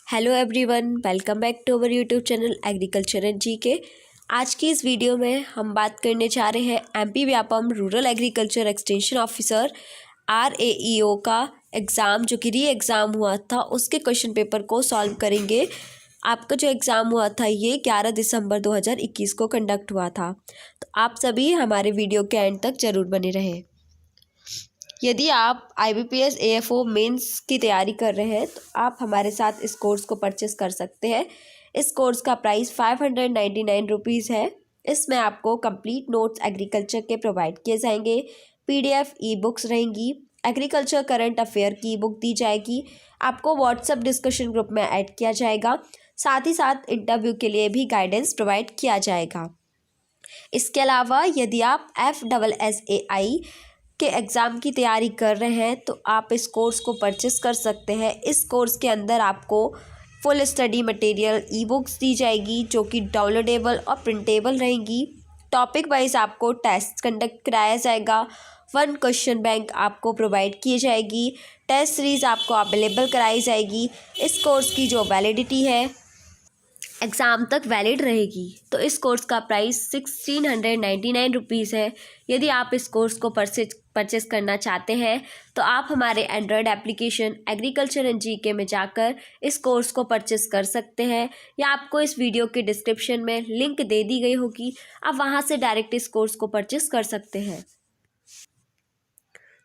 Hello everyone, welcome back to our YouTube channel agriculture and GK. आज की इस video में हम बात करने जा रहे हैं MP Vyapam rural agriculture extension officer RAEO का एग्ज़ाम जो कि री एग्ज़ाम हुआ था उसके क्वेश्चन पेपर को सॉल्व करेंगे। आपका जो एग्ज़ाम हुआ था ये 11 दिसंबर 2021 को कंडक्ट हुआ था। तो आप सभी हमारे वीडियो के एंड तक ज़रूर बने रहें। यदि आप IBPS AFO मेंस की तैयारी कर रहे हैं तो आप हमारे साथ इस कोर्स को परचेस कर सकते हैं। इस कोर्स का प्राइस 599 रुपीज़ है। इसमें आपको कंप्लीट नोट्स एग्रीकल्चर के प्रोवाइड किए जाएंगे, PDF ई बुक्स रहेंगी, एग्रीकल्चर करंट अफेयर की ई बुक दी जाएगी, आपको व्हाट्सएप डिस्कशन ग्रुप में ऐड किया जाएगा, साथ ही साथ इंटरव्यू के लिए भी गाइडेंस प्रोवाइड किया जाएगा। इसके अलावा यदि आप FSSAI के एग्ज़ाम की तैयारी कर रहे हैं तो आप इस कोर्स को परचेस कर सकते हैं। इस कोर्स के अंदर आपको full study material e books दी जाएगी जो कि डाउनलोडेबल और प्रिंटेबल रहेंगी। टॉपिक वाइज आपको टेस्ट कंडक्ट कराया जाएगा। 1 क्वेश्चन बैंक आपको प्रोवाइड की जाएगी। टेस्ट सीरीज़ आपको अवेलेबल कराई जाएगी। इस कोर्स की जो वैलिडिटी है एग्ज़ाम तक वैलिड रहेगी। तो इस कोर्स का प्राइस 1699 रुपीज़ है। यदि आप इस कोर्स को परचेस करना चाहते हैं तो आप हमारे Android application agriculture and GK में जाकर इस कोर्स को परचेस कर सकते हैं, या आपको इस वीडियो के डिस्क्रिप्शन में लिंक दे दी गई होगी, आप वहां से डायरेक्ट इस कोर्स को परचेस कर सकते हैं।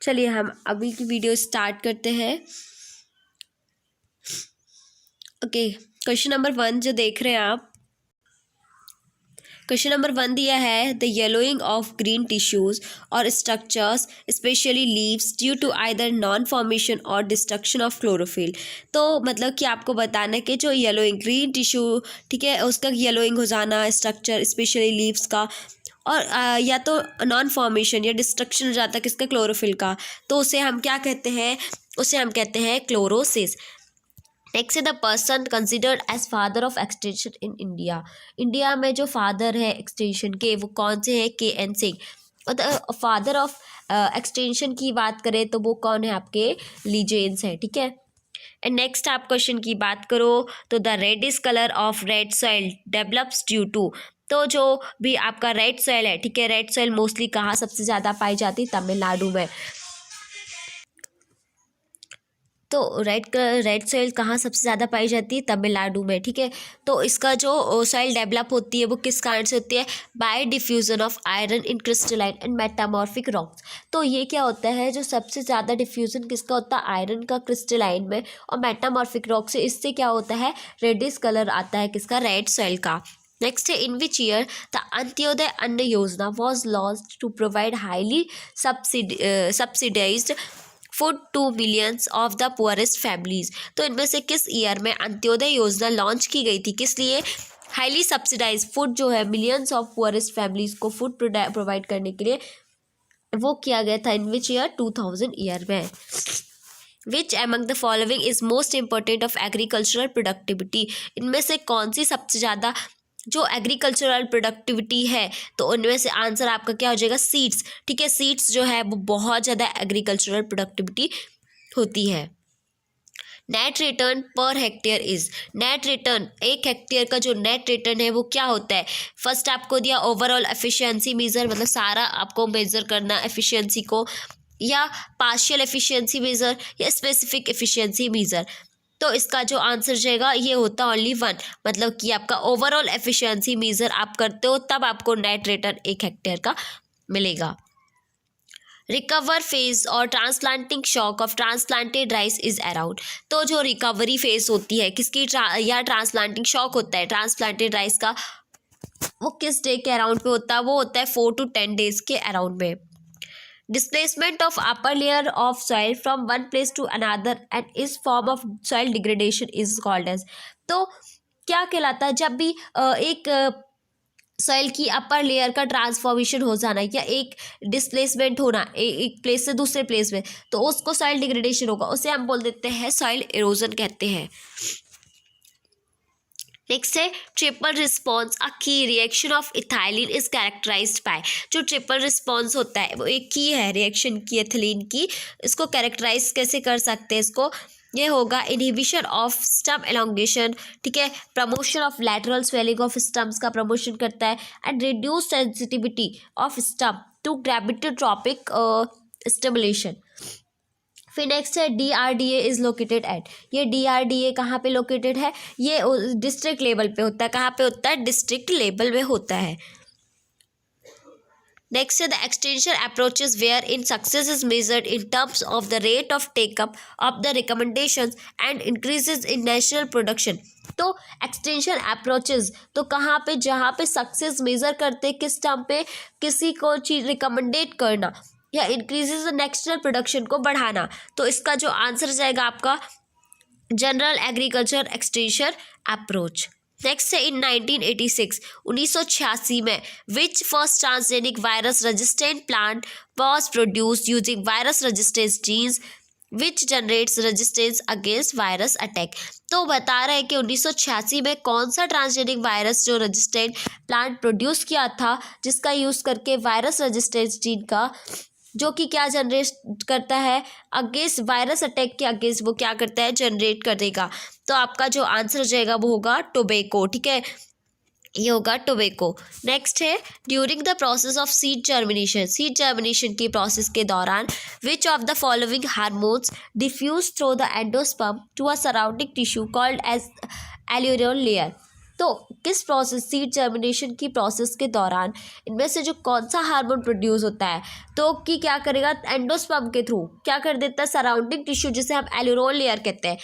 चलिए हम अभी की वीडियो स्टार्ट करते हैं। ओके, क्वेश्चन नंबर 1 जो देख रहे हैं आप, क्वेश्चन नंबर 1 दिया है the yellowing of green tissues और structures specially leaves due to either non formation और डिस्ट्रक्शन ऑफ क्लोरोफिल। तो मतलब कि आपको बताना है कि जो येलोइंग ग्रीन टिश्यू, ठीक है, उसका येलोइंग हो जाना, स्ट्रक्चर स्पेशली लीव्स का, और या तो नॉन फॉर्मेशन या डिस्ट्रक्शन हो जाता है किसका, क्लोरोफिल का, तो उसे हम क्या कहते हैं, उसे हम कहते हैं क्लोरोसिस। नेक्स्ट है the person considered as father of extension in India. India में जो फादर है एक्सटेंशन के वो कौन से हैं, KN सिंह। और द फादर ऑफ एक्सटेंशन की बात करें तो वो कौन है, आपके ली जेम्स है, ठीक है। एंड नेक्स्ट आप क्वेश्चन की बात करो तो the reddish colour of red soil develops due to. तो जो भी आपका रेड सॉइल है, ठीक है, रेड सॉइल मोस्टली कहाँ सबसे ज़्यादा पाई जाती है, तमिलनाडु में। तो रेड सॉइल कहाँ सबसे ज़्यादा पाई जाती है, तमिलनाडु में, ठीक है। तो इसका जो सॉइल डेवलप होती है वो किस कारण से होती है, by diffusion of iron in crystalline and metamorphic rocks. तो ये क्या होता है, जो सबसे ज़्यादा डिफ्यूज़न किसका होता है, आयरन का क्रिस्टलाइन में, और मेटामॉर्फिक रॉक से, इससे क्या होता है, रेडिश कलर आता है किसका, रेड सॉइल का। नेक्स्ट है in which year the Antyodaya Anna Yojana was launched to provide highly subsidised food to millions of the poorest families. तो इनमें से किस ईयर में अंत्योदय योजना लॉन्च की गई थी, किस लिए, हाईली सब्सिडाइज फूड जो है मिलियंस ऑफ पुअरेस्ट फैमिलीज को फूड प्रोवाइड करने के लिए वो किया गया था। इन विच ईयर, 2000 ईयर में। विच among the following is most important of agricultural productivity. इनमें से कौन सी सबसे ज़्यादा जो एग्रीकल्चरल प्रोडक्टिविटी है, तो उनमें से आंसर आपका क्या हो जाएगा, सीड्स, ठीक है। सीड्स जो है वो बहुत ज़्यादा एग्रीकल्चरल प्रोडक्टिविटी होती है। Net return per hectare is, net return, 1 hectare का जो नेट रिटर्न है वो क्या होता है। फर्स्ट आपको दिया ओवरऑल एफिशिएंसी मेजर, मतलब सारा आपको मेजर करना एफिशिएंसी को, या पार्शियल एफिशिएंसी मेजर, या स्पेसिफिक एफिशिएंसी मेजर। तो इसका जो आंसर जाएगा ये होता है ओनली 1, मतलब कि आपका ओवरऑल एफिशिएंसी मेजर आप करते हो तब आपको नेट रिटर्न 1 हेक्टेयर का मिलेगा। रिकवर फेज और transplanting shock of transplanted rice is around. तो जो रिकवरी फेज होती है किसकी, या ट्रांसप्लांटिंग शॉक होता है ट्रांसप्लांटेड राइस का, वो किस डे के अराउंड पे होता है, वो होता है 4 to 10 डेज के अराउंड में। Displacement of upper layer of soil from one place to another and is form of soil degradation is called as। तो क्या कहलाता है, जब भी एक सॉइल की अपर लेयर का ट्रांसफॉर्मेशन हो जाना या एक डिस्प्लेसमेंट होना एक प्लेस से दूसरे प्लेस में, तो उसको सॉइल डिग्रेडेशन होगा, उसे हम बोल देते हैं सॉइल इरोजन कहते हैं। नेक्स्ट है ट्रिपल रिस्पॉन्स, अ की reaction of ethylene is characterized by. जो ट्रिपल रिस्पॉन्स होता है वो एक की है रिएक्शन की एथिलीन की, इसको कैरेक्टराइज कैसे कर सकते हैं, इसको ये होगा इनहिबिशन ऑफ स्टम एलोंगेशन, ठीक है, promotion of lateral swelling of stems का प्रमोशन करता है, and reduce sensitivity of stem to gravitotropic stimulation. फिर नेक्स्ट है DRDA इज लोकेटेड एट, ये DRDA कहाँ पे लोकेटेड है, ये डिस्ट्रिक्ट लेवल पे होता है, कहाँ पे होता है, डिस्ट्रिक्ट लेवल में होता है। नेक्स्ट है the extension approaches where in success is measured in terms of the rate of take up of the recommendations and increases in national production. तो एक्सटेंशन अप्रोचेज तो कहाँ पे, जहाँ पे सक्सेस मेजर करते, किस टर्म पे, किसी को चीज रिकमेंडेट करना या इंक्रीजेज द नेशनल प्रोडक्शन को बढ़ाना। तो इसका जो आंसर जाएगा आपका general agriculture extension approach. Next है इन 1986 में which first transgenic virus resistant plant was produced using virus resistance genes which generates resistance against virus attack. तो बता रहे हैं कि 1986 में कौन सा ट्रांसजेनिक वायरस जो रेजिस्टेंट प्लांट प्रोड्यूस किया था, जिसका यूज़ करके वायरस रेजिस्टेंस जीन का, जो कि क्या जनरेट करता है, अगेंस्ट वायरस अटैक के अगेंस्ट वो क्या करता है, जनरेट कर देगा। तो आपका जो आंसर हो जाएगा वो होगा टोबैको, ठीक है, ये होगा टोबैको। नेक्स्ट है during the process of seed germination, seed germination की प्रोसेस के दौरान which of the following hormones diffuse through the endosperm to a surrounding tissue called as aleurone layer. तो किस प्रोसेस, सीड जर्मिनेशन की process के दौरान इनमें से जो कौन सा हार्मोन प्रोड्यूस होता है, तो कि क्या करेगा, एंडोस्पर्म के थ्रू क्या कर देता है, सराउंडिंग टिश्यू जिसे हम एल्यूरोल लेयर कहते हैं,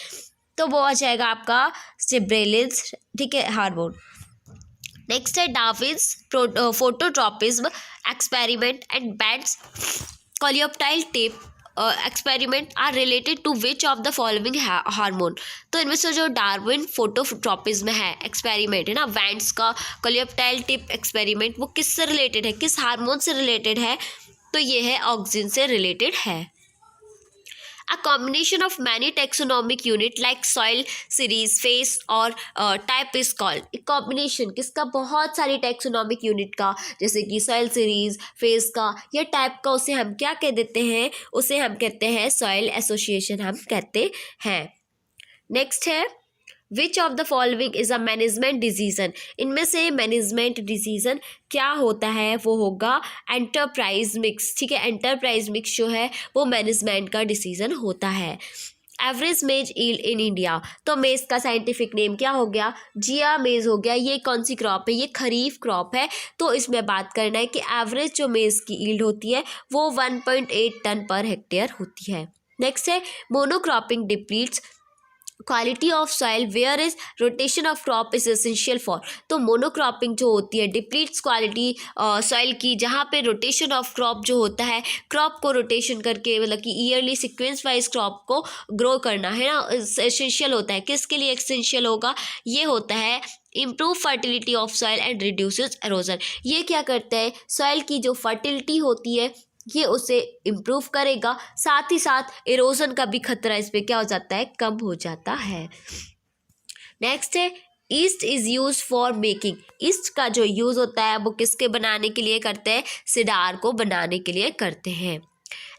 तो वो आ जाएगा आपका जिब्रेलिन्स, ठीक है, हार्मोन। नेक्स्ट है Darwin's phototropism experiment and bands coleoptile tip experiment are related to which of the following hormone. तो इनमें से जो डार्विन फोटोट्रॉपिज्म है एक्सपेरिमेंट है ना, बैंड्स का कोलियोप्टाइल टिप एक्सपेरिमेंट, वो किससे रिलेटेड है, किस हार्मोन से रिलेटेड है, तो ये है ऑक्सिन से रिलेटेड है। A combination of many taxonomic unit like soil series, phase और type is called। एक combination किसका, बहुत सारी taxonomic unit का, जैसे कि soil series, phase का या type का, उसे हम क्या कह देते हैं, उसे हम कहते हैं soil association हम कहते हैं। नेक्स्ट है which of the following is a management decision, इनमें से मैनेजमेंट डिसीजन क्या होता है, वो होगा एंटरप्राइज मिक्स, ठीक है, एंटरप्राइज मिक्स जो है वो मैनेजमेंट का डिसीजन होता है। एवरेज मेज ईल्ड इन इंडिया, तो मेज का साइंटिफिक नेम क्या हो गया, जिया मेज हो गया। ये कौन सी क्रॉप है, ये खरीफ क्रॉप है, तो इसमें बात करना है कि एवरेज जो मेज की ईल्ड होती है वो 1.8 टन पर हेक्टेयर होती है। नेक्स्ट है monocropping depletes quality of soil where is rotation of crop is essential for. तो मोनोक्रॉपिंग जो होती है डिप्लीट्स क्वालिटी सॉइल की, जहाँ पे रोटेशन ऑफ क्रॉप जो होता है, क्रॉप को रोटेशन करके, मतलब कि ईयरली सीक्वेंस वाइज क्रॉप को ग्रो करना है ना, एसेंशियल होता है। किसके लिए एसेंशियल होगा, ये होता है improve fertility of soil and reduces halogen. ये क्या करता है, सॉइल की जो फर्टिलिटी होती है ये उसे इम्प्रूव करेगा, साथ ही साथ एरोजन का भी खतरा इस पर क्या हो जाता है, कम हो जाता है। नेक्स्ट है east is use for making, east का जो यूज़ होता है वो किसके बनाने के लिए करते हैं, सिडार को बनाने के लिए करते हैं।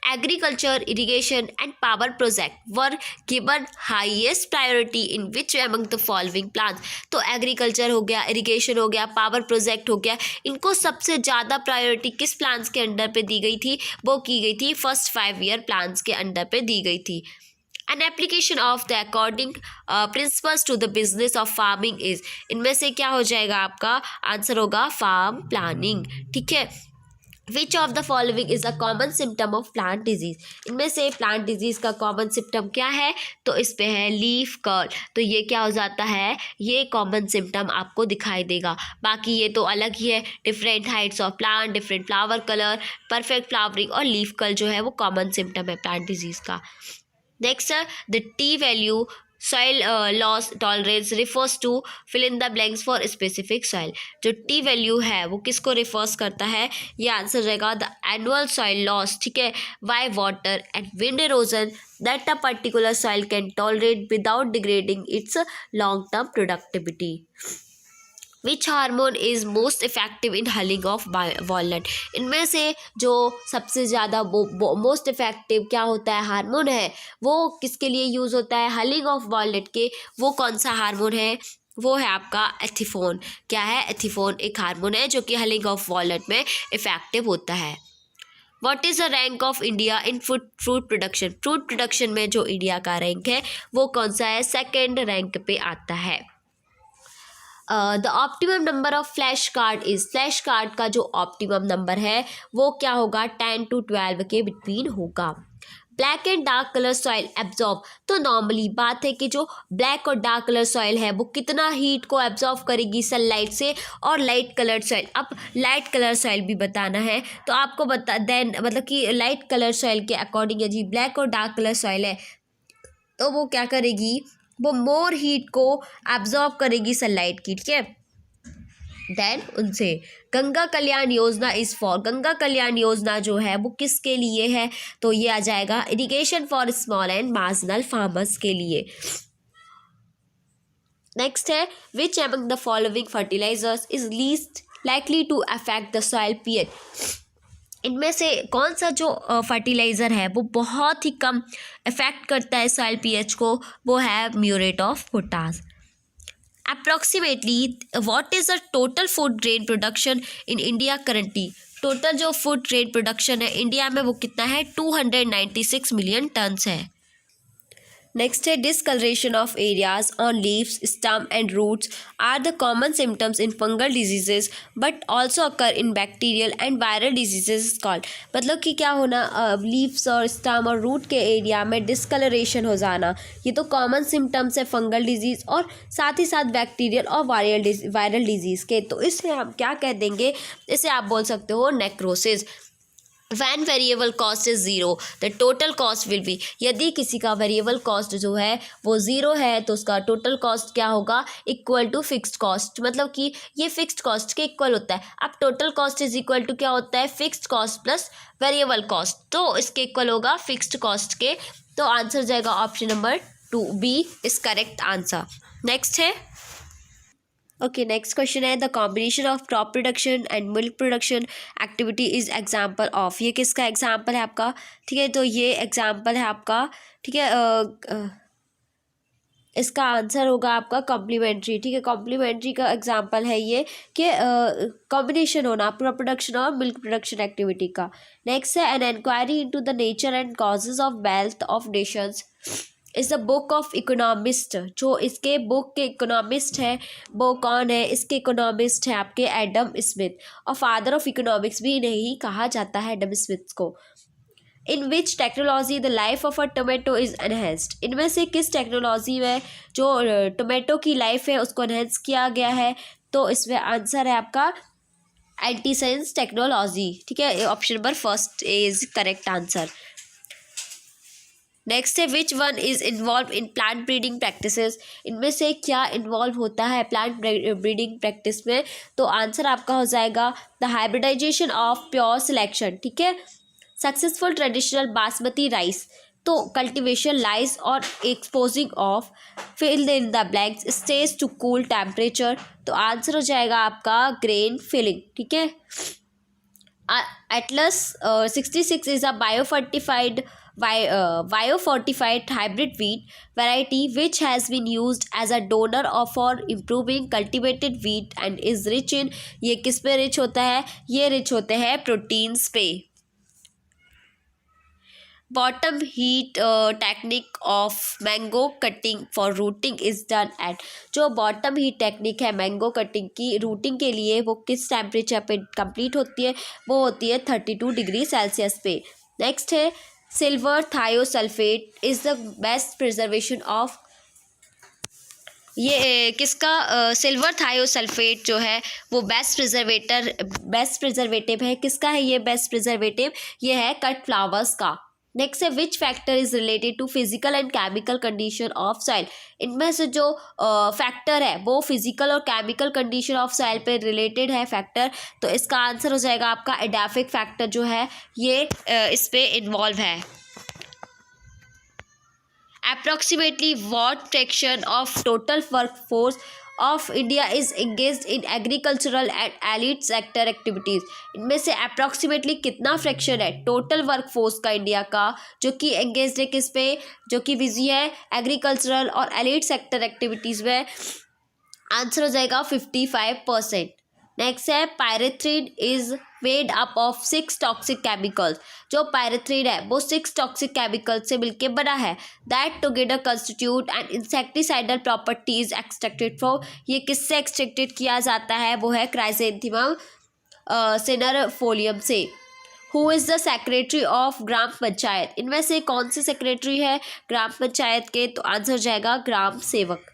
Agriculture, irrigation and power project were given highest priority in which among the following plans. तो एग्रीकल्चर हो गया, इरिगेशन हो गया, पावर प्रोजेक्ट हो गया, इनको सबसे ज़्यादा प्रायोरिटी किस प्लान्स के अंडर पे दी गई थी, वो की गई थी फर्स्ट 5 ईयर प्लान्स के अंडर पे दी गई थी। An application of the according principles to the business of farming is, इनमें से क्या हो जाएगा, आपका आंसर होगा फार्म प्लानिंग, ठीक है। Which of the following is a common symptom of plant disease, इनमें से प्लांट डिजीज का कॉमन सिम्टम क्या है, तो इस पे है लीफ कर्ल। तो ये क्या हो जाता है, ये कॉमन सिम्टम आपको दिखाई देगा। बाकी ये तो अलग ही है, different heights of plant, different flower colour, perfect flowering और लीफ कर्ल जो है वो कॉमन सिम्टम है प्लांट डिजीज का। Next the T value soil loss tolerance refers to fill in the blanks for specific soil. जो T value है वो किसको रिफर्स करता है, ये आंसर रहेगा द एनुअल सॉइल लॉस, ठीक है, by water and wind erosion that a particular soil can tolerate without degrading its long term productivity. Which hormone is most effective in hulling of walnut. इनमें से जो सबसे ज़्यादा most effective क्या होता है हार्मोन है, वो किसके लिए यूज़ होता है, हलिंग ऑफ वॉलनट के, वो कौन सा हार्मोन है, वो है आपका एथिफोन। क्या है, एथिफोन एक हार्मोन है जो कि हलिंग ऑफ वॉलनट में इफेक्टिव होता है। What is the rank of India in fruit production. Fruit production में जो इंडिया का रैंक है वो कौन सा है, सेकेंड रैंक पे आता है। The optimum number of flash card is, flash card का जो ऑप्टिमम नंबर है वो क्या होगा, 10 to 12 के बिटवीन होगा। Black and dark colour soil absorb, तो नॉर्मली बात है कि जो ब्लैक और डार्क कलर सॉइल है वो कितना हीट को एब्जॉर्ब करेगी सनलाइट से, और लाइट कलर सॉइल, अब लाइट कलर सॉइल भी बताना है तो आपको बता देन, मतलब कि लाइट कलर सॉइल के अकॉर्डिंग यदि ब्लैक और डार्क कलर सॉइल है तो वो क्या करेगी, वो मोर हीट को एब्जॉर्ब करेगी सनलाइट की, ठीक है। देन उनसे गंगा कल्याण योजना इज फॉर, गंगा कल्याण योजना जो है वो किसके लिए है, तो ये आ जाएगा irrigation for small and marginal farmers के लिए। नेक्स्ट है which among the following fertilizers is least likely to affect the soil pH. इनमें से कौन सा जो फर्टिलाइज़र है वो बहुत ही कम इफेक्ट करता है सॉइल पीएच को, वो है muriate of potash. Approximately what is the total food grain production in India currently, total जो फूड ग्रेन प्रोडक्शन है इंडिया में वो कितना है, 296 मिलियन टन्स है। नेक्स्ट है discoloration of areas on leaves, stem and roots are the common symptoms in fungal diseases but also occur in bacterial and viral diseases called. मतलब कि क्या होना, लीव्स और स्टम और रूट के एरिया में डिसकलरेशन हो जाना, ये तो कॉमन सिम्टम्स है फंगल डिजीज़ और साथ ही साथ बैक्टीरियल और वायरल डिजीज़ के। तो इसे हम क्या कह देंगे, इसे आप बोल सकते हो necrosis. When variable cost is zero the total cost will be, यदि किसी का वेरिएबल कॉस्ट जो है वो ज़ीरो है तो उसका टोटल कॉस्ट क्या होगा, इक्वल टू फिक्स्ड कॉस्ट, मतलब कि ये फिक्स्ड कॉस्ट के इक्वल होता है। अब total cost is equal to क्या होता है, fixed cost plus variable cost, तो इसके इक्वल होगा फिक्स्ड कॉस्ट के। तो आंसर जाएगा option number 2 B is correct answer. Next है ओके, नेक्स्ट क्वेश्चन है the combination of crop production and milk production activity is example of, ये किसका एग्जाम्पल है आपका, ठीक है। तो ये एग्जाम्पल है आपका, ठीक है। इसका आंसर होगा आपका कॉम्प्लीमेंट्री, ठीक है। कॉम्प्लीमेंट्री का एग्जाम्पल है ये कि कॉम्बिनेशन होना क्रॉप प्रोडक्शन और मिल्क प्रोडक्शन एक्टिविटी का। नेक्स्ट है an inquiry into the nature and causes of wealth of nations is the book of economist, जो इसके बुक के इकोनॉमिस्ट है वो कौन है, इसके इकोनॉमिस्ट है आपके एडम स्मिथ, और फादर ऑफ इकोनॉमिक्स भी नहीं कहा जाता है एडम स्मिथ को। In which technology the life of a tomato is enhanced, इनमें से किस टेक्नोलॉजी में जो टोमेटो की लाइफ है उसको एनहेंस किया गया है, तो इसमें आंसर है आपका एंटीसेंस टेक्नोलॉजी, ठीक है। Option number first is correct answer. Next है which one is involve in plant breeding practices, इनमें से क्या इन्वॉल्व होता है प्लांट ब्रीडिंग प्रैक्टिस में, तो आंसर आपका हो जाएगा the hybridization of pure selection, ठीक है। सक्सेसफुल ट्रेडिशनल बासमती राइस, तो कल्टिवेशन लाइज और exposing of fill in the blanks stage to cool temperature, तो आंसर हो जाएगा आपका ग्रेन फिलिंग, ठीक है। Atlas 66 is a biofortified hybrid wheat variety which has been used as a donor for improving cultivated wheat and is rich in, ये किस पे rich होता है, ये रिच होते हैं प्रोटीन्स पे। Bottom heat technique of mango cutting for routing is done at, जो बॉटम हीट टेक्निक है मैंगो कटिंग की रूटिंग के लिए वो किस टेम्परेचर पे कंप्लीट होती है, वो होती है 32 डिग्री सेल्सियस पे। नेक्स्ट है silver thiosulphate is the best preservation of, ये किसका सिल्वर थायोसल्फेट जो है वो बेस्ट प्रिजर्वेटिव है, किसका है ये बेस्ट प्रिजर्वेटिव, ये है कट फ्लावर्स का। नेक्स्ट है which factor is related to physical and chemical condition of soil, इनमें से जो फैक्टर है वो फिजिकल और केमिकल कंडीशन ऑफ सॉइल पे रिलेटेड है फैक्टर, तो इसका आंसर हो जाएगा आपका एडाफिक फैक्टर जो है ये इस पे इन्वॉल्व है। Approximately what fraction of total work force of India is engaged in agricultural and allied sector activities. इनमें से अप्रॉक्सीमेटली कितना फ्रैक्शन है टोटल वर्कफोर्स का इंडिया का जो कि एंगेज्ड है किस पे, जो कि बिजी है एग्रीकल्चरल और एलिड सेक्टर एक्टिविटीज़ में। आंसर हो जाएगा 55%। नेक्स्ट है pyrethrin is made up of 6 toxic chemicals. जो पायरेथ्रिन है वो 6 टॉक्सिक केमिकल से मिलकर बना है। That together constitute an insecticidal properties extracted from. ये किससे एक्सट्रैक्टेड किया जाता है, वो है क्राइसेंथेमम सिनरफोलियम से। Who is the secretary of gram panchayat. इनमें से कौन सी सेक्रेटरी है ग्राम पंचायत के, तो आंसर हो जाएगा ग्राम सेवक।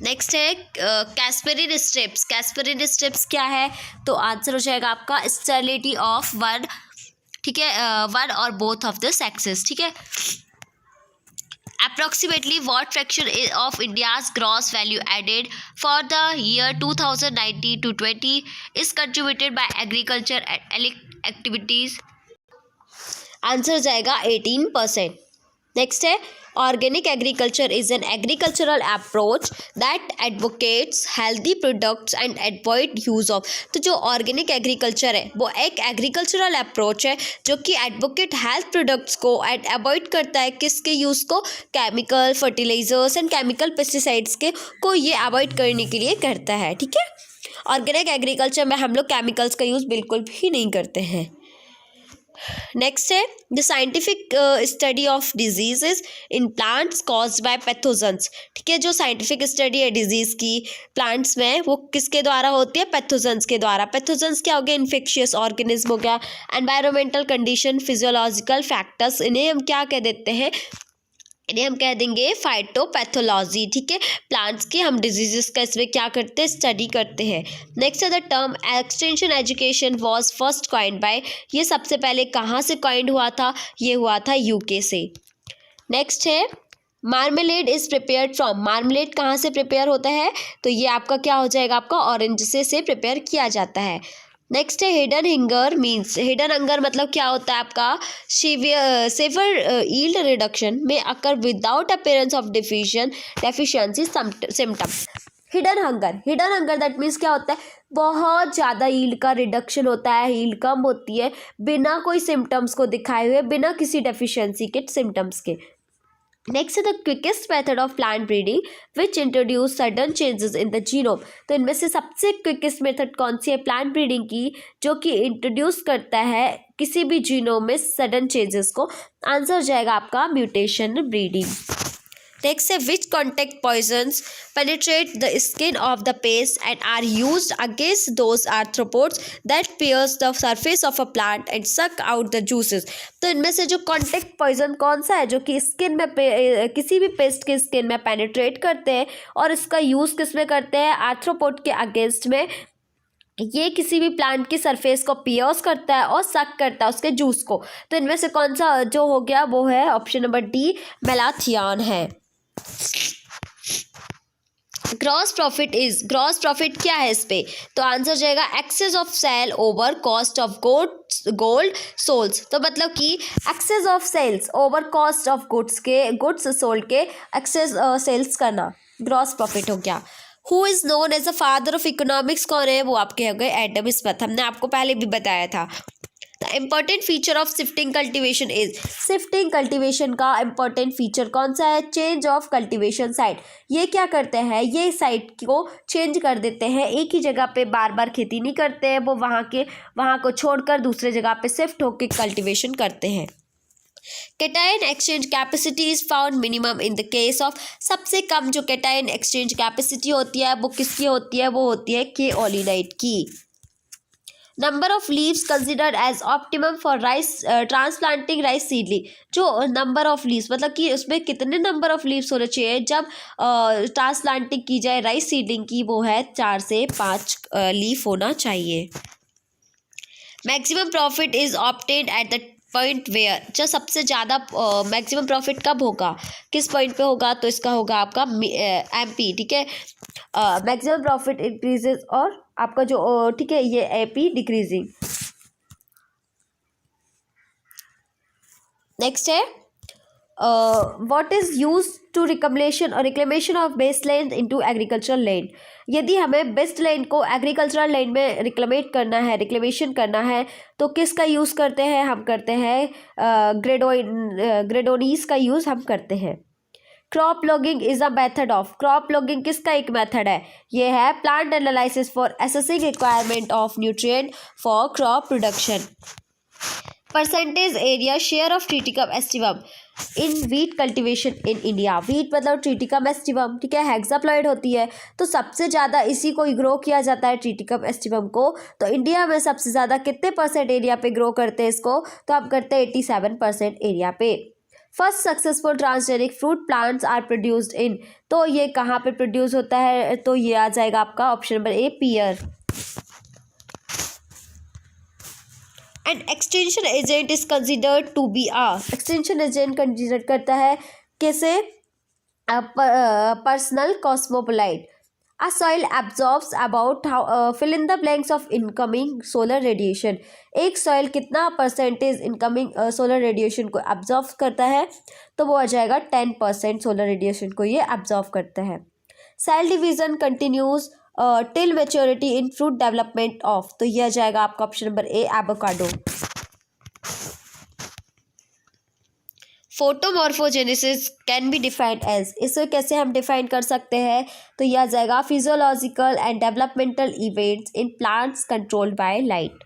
नेक्स्ट है कैस्पेरिन स्ट्रिप्स। कैस्पेरिन स्ट्रिप्स क्या है, तो आंसर हो जाएगा आपका स्टेरिलिटी ऑफ वन, ठीक है, वन और बोथ ऑफ द सेक्सेस, ठीक है। Approximately what fraction of India's gross value added for the year 2019 to 20 is contributed by agriculture and activities. Answer हो जाएगा 18%। नेक्स्ट है organic agriculture is an agricultural approach that advocates healthy products and avoid use of. तो जो organic agriculture है वो एक agricultural approach है जो कि एडवोकेट हेल्थ प्रोडक्ट्स को एंड अवॉइड करता है किसके यूज़ को, chemical fertilizers and chemical pesticides के को ये अवॉइड करने के लिए करता है, ठीक है। ऑर्गेनिक एग्रीकल्चर में हम लोग केमिकल्स का यूज़ बिल्कुल भी नहीं करते हैं। नेक्स्ट है the scientific study of diseases in plants caused by pathogens. ठीक है, जो साइंटिफिक स्टडी है डिजीज़ की प्लांट्स में वो किसके द्वारा होती है, पैथोजेंस के द्वारा। पैथोजेंस क्या हो गया, इन्फेक्शियस ऑर्गेनिज्म हो गया, एनवायरमेंटल कंडीशन, फिजियोलॉजिकल फैक्टर्स, इन्हें हम क्या कह देते हैं, इन्हें हम कह देंगे फाइटोपैथोलॉजी। ठीक है, प्लांट्स की हम डिजीजेस का इसमें क्या करते हैं, स्टडी करते हैं। नेक्स्ट है the term extension education was first coined bye. ये सबसे पहले कहाँ से कॉइन्ड हुआ था, ये हुआ था यूके से। नेक्स्ट है marmalade is prepared from. Marmalade कहाँ से प्रिपेयर होता है, तो ये आपका क्या हो जाएगा, आपका ऑरेंज से प्रिपेयर किया जाता है। नेक्स्ट है hidden hunger means. Hidden hunger मतलब क्या होता है आपका, severe yield reduction may occur without appearance of deficiency symptom. Hidden hunger that means क्या होता है, बहुत ज़्यादा यील्ड का रिडक्शन होता है, यील्ड कम होती है बिना कोई सिम्टम्स को दिखाए हुए, बिना किसी डेफिशिएंसी के सिम्टम्स के। नेक्स्ट है the quickest method of plant breeding which introduce sudden changes in the genome. तो इनमें से सबसे क्विकेस्ट मेथड कौन सी है प्लांट ब्रीडिंग की, जो कि इंट्रोड्यूस करता है किसी भी जीनोम में सडन चेंजेस को। आंसर हो जाएगा आपका म्यूटेशन ब्रीडिंग। नेक्स्ट है which contact poisons penetrate the skin of the pest and are used against those arthropods that pierce the surface of a plant and suck out the juices. तो इनमें से जो contact poison कौन सा है, जो कि स्किन में किसी भी पेस्ट के स्किन में पेनिट्रेट करते हैं और इसका यूज़ किस में करते हैं, आर्थ्रोपोड के अगेंस्ट में। ये किसी भी प्लांट की सरफेस को पियर्स करता है और सक करता है उसके जूस को। तो इनमें से कौन सा जो हो गया वो है ऑप्शन नंबर डी, मेलाथियन है। ग्रॉस प्रॉफिट क्या है इस पे, तो आंसर जाएगा excess of sale over cost of गोल्ड सोल्स। तो मतलब कि excess of sales over cost of goods sold के एक्सेस सेल्स करना ग्रॉस प्रॉफिट हो गया। Who is known as the father of economics, कौन है, वो आपके हो गए एडम स्मिथ। हमने आपको पहले भी बताया था। The important feature of shifting cultivation is. Shifting cultivation का इम्पॉर्टेंट फीचर कौन सा है, चेंज ऑफ कल्टिवेशन साइट। ये क्या करते हैं, ये साइट को चेंज कर देते हैं, एक ही जगह पे बार बार खेती नहीं करते हैं, वो वहाँ को छोड़कर दूसरे जगह पे शिफ्ट होकर कल्टिवेशन करते हैं। Cation exchange capacity is found minimum in the case of. सबसे कम जो कैटायन एक्सचेंज कैपेसिटी होती है वो किसकी होती है, वो होती है केओलिनाइट की। Number of leaves considered as optimum for rice transplanting rice seedling. जो नंबर ऑफ लीव्स मतलब कि उसमें कितने नंबर ऑफ लीव्स होने चाहिए जब ट्रांसप्लांटिंग की जाए राइस सीडलिंग की, वो है 4 से 5 लीफ होना चाहिए। Maximum profit is obtained at the point where. जो सबसे ज़्यादा मैक्सिमम प्रॉफिट कब होगा, किस पॉइंट पे होगा, तो इसका होगा आपका एमपी। ठीक है, मैक्सिमम प्रॉफिट इंक्रीजेज और आपका जो ठीक है ये एपी डिक्रीजिंग। नेक्स्ट है what is use to reclamation of best land into agricultural land. यदि हमें बेस्ट लैंड को एग्रीकल्चरल लैंड में रिक्लेमेट करना है, रिक्लेमेशन करना है, तो किसका यूज़ करते हैं? हम करते हैं ग्रेडोनीज का यूज़ हम करते हैं। Crop logging is a method of, crop logging किसका एक मेथड है? ये है plant analysis for assessing requirement of nutrient for crop production. Percentage area share of Triticum aestivum in wheat cultivation in India. Wheat मतलब Triticum aestivum, ठीक है, hexaploid होती है, तो सबसे ज़्यादा इसी को ग्रो किया जाता है, ट्रिटिकम एस्टिवम को। तो इंडिया में सबसे ज़्यादा कितने परसेंट एरिया पे ग्रो करते हैं इसको? तो हम करते हैं 87% एरिया पे। First successful transgenic fruit plants are produced in, तो ये कहाँ पे प्रोड्यूस होता है? तो ये आ जाएगा आपका option number A, pear. And extension agent is considered to be extension agent consider करता है कैसे? Personal cosmopolite. A soil absorbs about fill in the blanks of incoming solar radiation। एक सॉइल कितना परसेंटेज इनकमिंग सोलर रेडिएशन को absorb करता है? तो वो आ जाएगा 10% सोलर रेडिएशन को ये एब्जॉर्व करता है। Cell division continues till maturity in fruit development of, तो ये आ जाएगा आपका option number A, avocado. Photomorphogenesis can be defined as, इसे कैसे हम डिफाइन कर सकते हैं? तो यह आ जाएगा physiological and developmental events in plants controlled by light.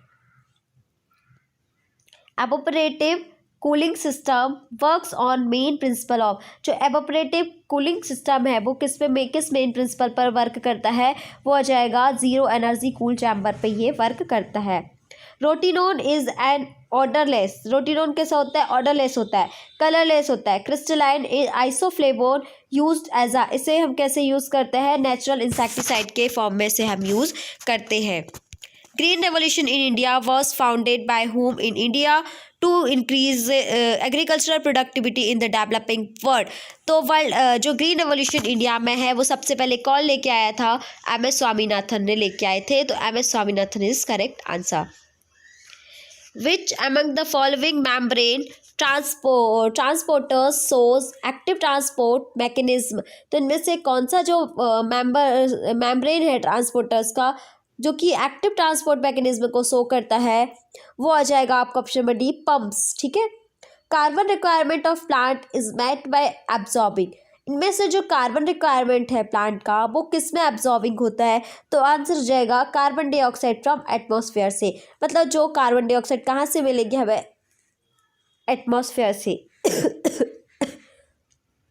एवोपरेटिव cooling system works on main principle of, जो एवोपरेटिव कूलिंग सिस्टम है वो किस मेन प्रिंसिपल पर वर्क करता है? वो आ जाएगा जीरो एनर्जी कूल चैम्बर पे ये वर्क करता है। Rotenone is an odourless, rotenone कैसा होता है? ऑर्डरलेस होता है, कलरलेस होता है। Crystalline isoflavone used as a, इसे हम कैसे यूज़ करते हैं? नेचुरल इंसेक्टिसाइड के फॉर्म में से हम यूज़ करते हैं। Green revolution in India was founded by whom in India to increase agricultural productivity in the developing world. तो वर्ल्ड जो ग्रीन रेवोल्यूशन इंडिया में है वो सबसे पहले कौन लेके आया था? MS स्वामीनाथन ने लेके आए थे, तो MS Swaminathan is correct answer. Which among the following membrane transporters shows active transport mechanism? तो इनमें से कौन सा जो membrane है ट्रांसपोर्टर्स का जो कि एक्टिव ट्रांसपोर्ट मैकेनिज्म को शो करता है? वो आ जाएगा आपका ऑप्शन नंबर डी, पंप्स, ठीक है। Carbon requirement of plant is met by absorbing, इनमें से जो कार्बन रिक्वायरमेंट है प्लांट का वो किस में एब्जॉर्बिंग होता है? तो आंसर हो जाएगा कार्बन डाइऑक्साइड फ्रॉम एटमॉस्फेयर से, मतलब जो कार्बन डाइऑक्साइड कहाँ से मिलेगी हमें? एटमॉस्फेयर से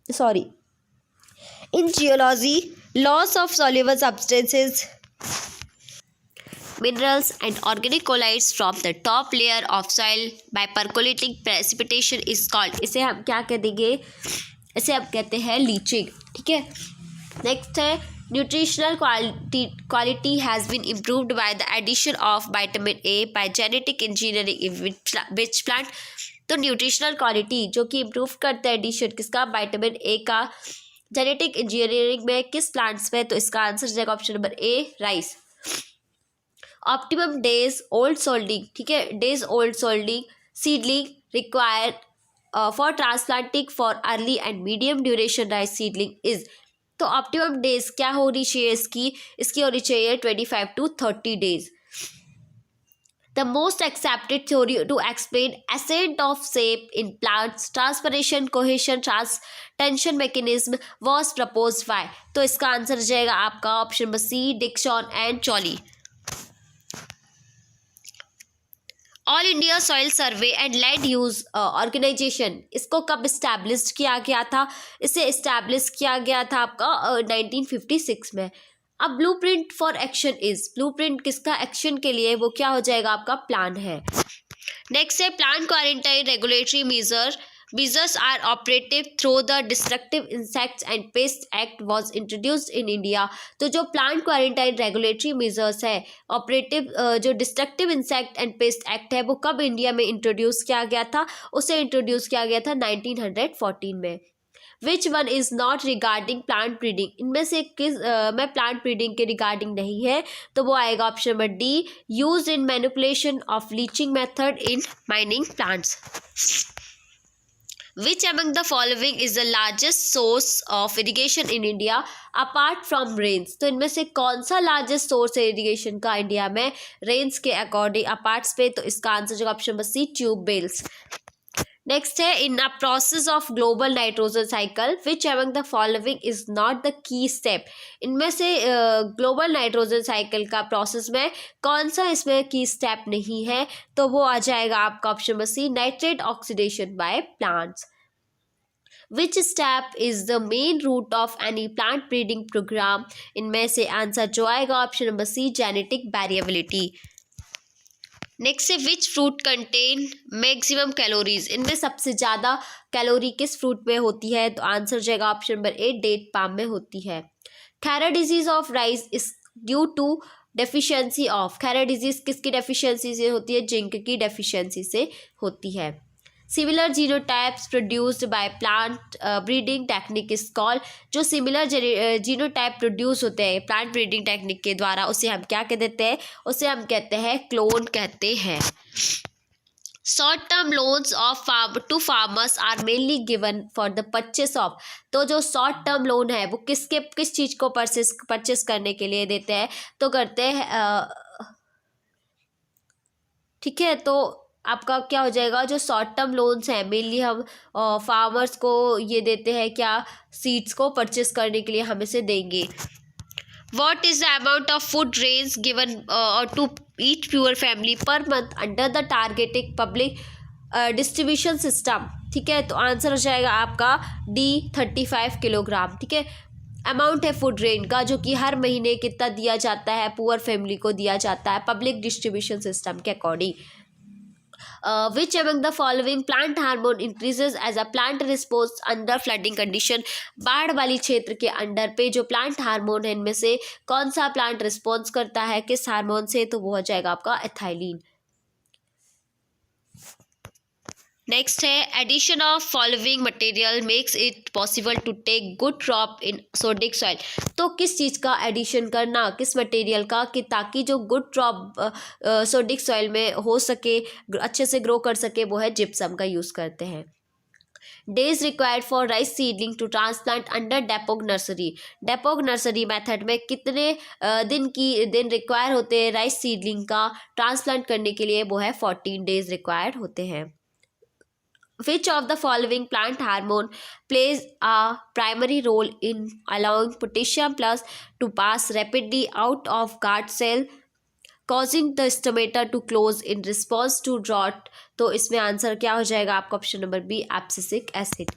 sorry. In geology loss of soluble substances minerals and organic colloids from the top layer of soil by percolating precipitation is called, इसे हम क्या कह देंगे? इसे हम कहते हैं लीचिंग, ठीक है। नेक्स्ट है nutritional quality has been improved by the addition of vitamin A by genetic engineering in which plant. तो न्यूट्रिशनल क्वालिटी जो कि इम्प्रूव करता है एडिशन किसका? विटामिन ए का, जेनेटिक इंजीनियरिंग में किस प्लांट्स में? तो इसका आंसर जाएगा option number A, rice. Optimum days old seedling, ठीक है, days old seedling seedling required for transplanting for early and medium duration rice seedling is. तो ऑप्टिमम डेज क्या होनी चाहिए इसकी होनी चाहिए 25 to 30 days. The most accepted theory to explain ascent of shape in plants transpiration cohesion tension mechanism was proposed by. तो इसका answer जाएगा आपका option number C, Dixon and चॉली। All India soil survey and land use organization, इसको कब establish किया गया था? इसे इस्टेब्लिश किया गया था आपका 1956 में। अब blueprint for action is, blueprint किसका एक्शन के लिए? वो क्या हो जाएगा? आपका प्लान है। नेक्स्ट है plant quarantine regulatory measures are operative through the Destructive Insects and Pests Act was introduced in India। तो जो प्लांट क्वारंटाइन रेगुलेटरी मेजर्स है ऑपरेटिव जो destructive insect and paste act है वो कब इंडिया में इंट्रोड्यूस किया गया था? उसे इंट्रोड्यूस किया गया था 1914 में। Which one is not regarding plant breeding, इनमें से किस में प्लांट ब्रीडिंग के रिगार्डिंग नहीं है? तो वो आएगा option number D, use in manipulation of leaching method in mining plants. Which among the following is the largest source of irrigation in India apart from rains? तो इनमें से कौन सा लार्जेस्ट सोर्स है इरिगेशन का इंडिया में rains के according अपार्ट्स पे? तो इसका आंसर जो option number C, tube wells. Next है, in a process of global nitrogen cycle which among the following is not the key step? इनमें से ग्लोबल नाइट्रोजन साइकिल का प्रोसेस में कौन सा इसमें की स्टेप नहीं है? तो वो आ जाएगा आपका option number C, nitrate oxidation by plants. Which step is the main root of any plant breeding programme? इनमें से आंसर जो आएगा option number C, genetic variability. Next है, which fruit contain maximum calories? इनमें सबसे ज़्यादा कैलोरी किस fruit में होती है? तो आंसर जाएगा option number A, date palm में होती है। Khaira disease of rice is due to deficiency of? Khaira disease किसकी डेफिशिएंसी से होती है? जिंक की डेफिशिएंसी से होती है। Similar genotypes produced by plant breeding technique is called? जो सिमिलर जीनोटाइप प्रोड्यूस होते हैं प्लांट ब्रीडिंग टेक्निक के द्वारा उसे हम क्या कह देते हैं? उसे हम कहते हैं क्लोन कहते हैं। Short term loans of to farmers are mainly given for the purchase of? तो जो शॉर्ट टर्म लोन है वो किस चीज़ को परचेस करने के लिए देते हैं? तो करते हैं ठीक है, तो आपका क्या हो जाएगा, जो शॉर्ट टर्म लोन्स हैं मेनली हम फार्मर्स को ये देते हैं, क्या सीड्स को परचेस करने के लिए हम इसे देंगे। What is the amount of food grains given to each poor family per month under the targeted public distribution system? ठीक है, तो आंसर हो जाएगा आपका डी, 35 किलोग्राम। ठीक है, अमाउंट है फूड रेंज का जो कि हर महीने कितना दिया जाता है पुअर फैमिली को दिया जाता है पब्लिक डिस्ट्रीब्यूशन सिस्टम के according. Which among the following plant hormone increases as a plant response under flooding condition? बाढ़ वाली क्षेत्र के अंडर पे जो प्लांट हार्मोन है इनमें से कौन सा प्लांट रिस्पॉन्स करता है किस हार्मोन से? तो वो हो जाएगा आपका एथाइलिन। नेक्स्ट है, addition of following material makes it possible to take good crop in sodic soil? तो किस चीज़ का एडिशन करना, किस मटेरियल का, कि ताकि जो गुड क्रॉप सोडिक सॉइल में हो सके, अच्छे से ग्रो कर सके, वो है जिप्सम का यूज़ करते हैं। Days required for rice seedling to transplant under dapog nursery? Dapog nursery method में कितने दिन रिक्वायर होते हैं राइस सीडलिंग का ट्रांसप्लांट करने के लिए? वो है 14 डेज रिक्वायर्ड होते हैं। Which of the following plant hormone plays a primary role in allowing potassium plus to pass rapidly out of guard cell, causing the stomata to close in response to drought? तो इसमें answer क्या हो जाएगा आपका option number B, abscisic acid.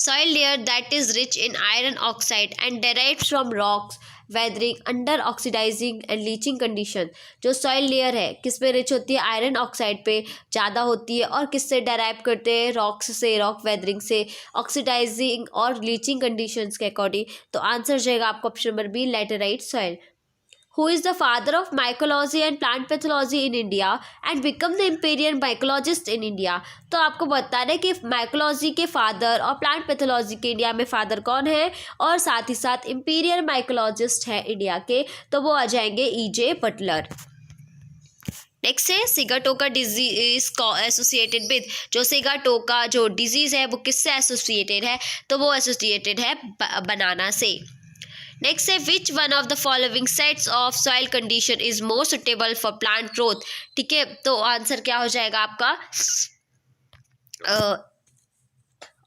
Soil layer that is rich in iron oxide and derived from rocks weathering under oxidizing and leaching condition? जो soil layer है किस पे रिच होती है? आयरन ऑक्साइड पे ज़्यादा होती है। और किससे डेराइव करते हैं? रॉक्स से, रॉक वेदरिंग से, ऑक्सीडाइजिंग और लीचिंग कंडीशंस के अकॉर्डिंग। तो आंसर जाएगा आपका option number B, laterite soil. Who is the father of mycology and plant pathology in India and become the imperial mycologist in India? तो आपको बताना है कि माइकोलॉजी के फादर और प्लांट पैथोलॉजी के इंडिया में फादर कौन है और साथ ही साथ इंपीरियल माइकोलॉजिस्ट है इंडिया के, तो वो आ जाएंगे E.J. बटलर। नेक्स्ट है, सिगाटोका डिजीज एसोसिएटेड विद? जो सिगाटोका जो डिजीज है वो किससे एसोसिएटेड है? तो वो एसोसिएटेड है बनाना से। नेक्स्ट है, which one of the following sets of soil condition is more suitable for plant growth? ठीक है, तो आंसर क्या हो जाएगा आपका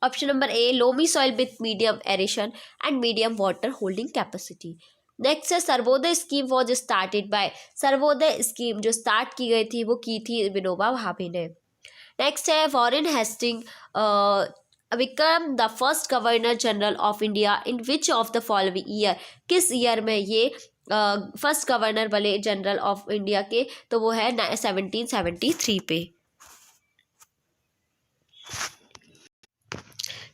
option number A, loamy soil with medium aeration and medium water holding capacity. Next है, Sarvodaya scheme was started by? Sarvodaya scheme जो start की गई थी वो की थी विनोबा भावे ने। नेक्स्ट है, Warren Hasting become the first governor general of India in which of the following year? किस ईयर में ये फर्स्ट गवर्नर बने जनरल ऑफ इंडिया के? तो वो है 1773 पे।